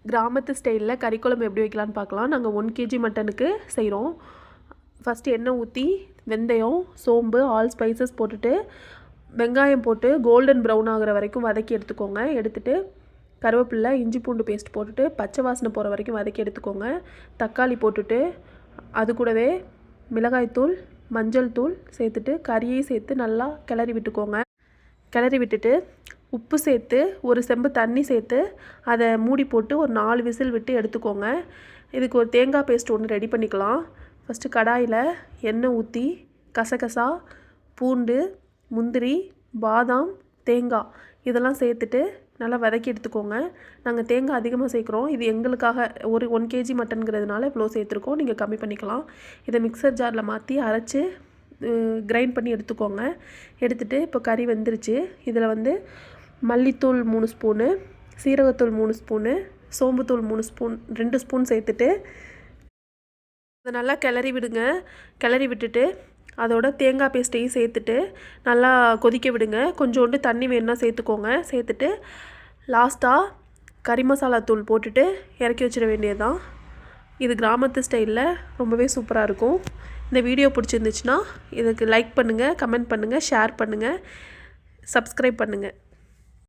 கிராமத்து ஸ்டைலில் கறி குழம்பு எப்படி வைக்கலான்னு பார்க்கலாம். நாங்கள் 1 kg மட்டனுக்கு செய்கிறோம். ஃபஸ்ட்டு எண்ணெய் ஊற்றி வெந்தயம், சோம்பு, ஆல் ஸ்பைசஸ் போட்டுட்டு வெங்காயம் போட்டு கோல்டன் ப்ரௌன் ஆகிற வரைக்கும் வதக்கி எடுத்துக்கோங்க. எடுத்துகிட்டு கருவேப்பிலை, இஞ்சி பூண்டு பேஸ்ட் போட்டுட்டு பச்சை வாசனை போகிற வரைக்கும் வதக்கி எடுத்துக்கோங்க. தக்காளி போட்டுட்டு அது கூடவே மிளகாய்த்தூள், மஞ்சள் தூள் சேர்த்துட்டு கறியை சேர்த்து நல்லா கிளறி விட்டுக்கோங்க. கிளறி விட்டுட்டு உப்பு சேர்த்து ஒரு செம்பு தண்ணி சேர்த்து அதை மூடி போட்டு ஒரு 4 விசில் விட்டு எடுத்துக்கோங்க. இதுக்கு ஒரு தேங்காய் பேஸ்ட் ஒன்று ரெடி பண்ணிக்கலாம். ஃபஸ்ட்டு கடாயில் எண்ணெய் ஊற்றி கசகசா, பூண்டு, முந்திரி, பாதாம், தேங்காய் இதெல்லாம் சேர்த்துட்டு நல்லா வதக்கி எடுத்துக்கோங்க. நாங்கள் தேங்காய் அதிகமாக சேர்க்குறோம். இது எங்களுக்காக 1 kg மட்டன்கிறதுனால இவ்வளோ சேர்த்துருக்கோம். நீங்கள் கம்மி பண்ணிக்கலாம். இதை மிக்சர் ஜாரில் மாற்றி அரைச்சி கிரைண்ட் பண்ணி எடுத்துக்கோங்க. எடுத்துகிட்டு இப்போ கறி வெந்துருச்சு. இதில் வந்து மல்லித்தூள் 3 ஸ்பூனு, சீரகத்தூள் 3 ஸ்பூனு, சோம்புத்தூள் 3 ஸ்பூன் 2 ஸ்பூன் சேர்த்துட்டு அதை நல்லா கிளறி விடுங்க. கிளறி விட்டுட்டு அதோட தேங்காய் பேஸ்ட்டையும் சேர்த்துட்டு நல்லா கொதிக்க விடுங்க. கொஞ்சோண்டு தண்ணி வேணுன்னா சேர்த்துக்கோங்க. சேர்த்துட்டு லாஸ்ட்டாக கறி மசாலா தூள் போட்டுட்டு இறக்கி வச்சிட வேண்டியதுதான். இது கிராமத்து ஸ்டைலில் ரொம்பவே சூப்பராக இருக்கும். இந்த வீடியோ பிடிச்சிருந்துச்சுன்னா இதுக்கு லைக் பண்ணுங்கள், கமெண்ட் பண்ணுங்கள், ஷேர் பண்ணுங்கள், சப்ஸ்கிரைப் பண்ணுங்கள்.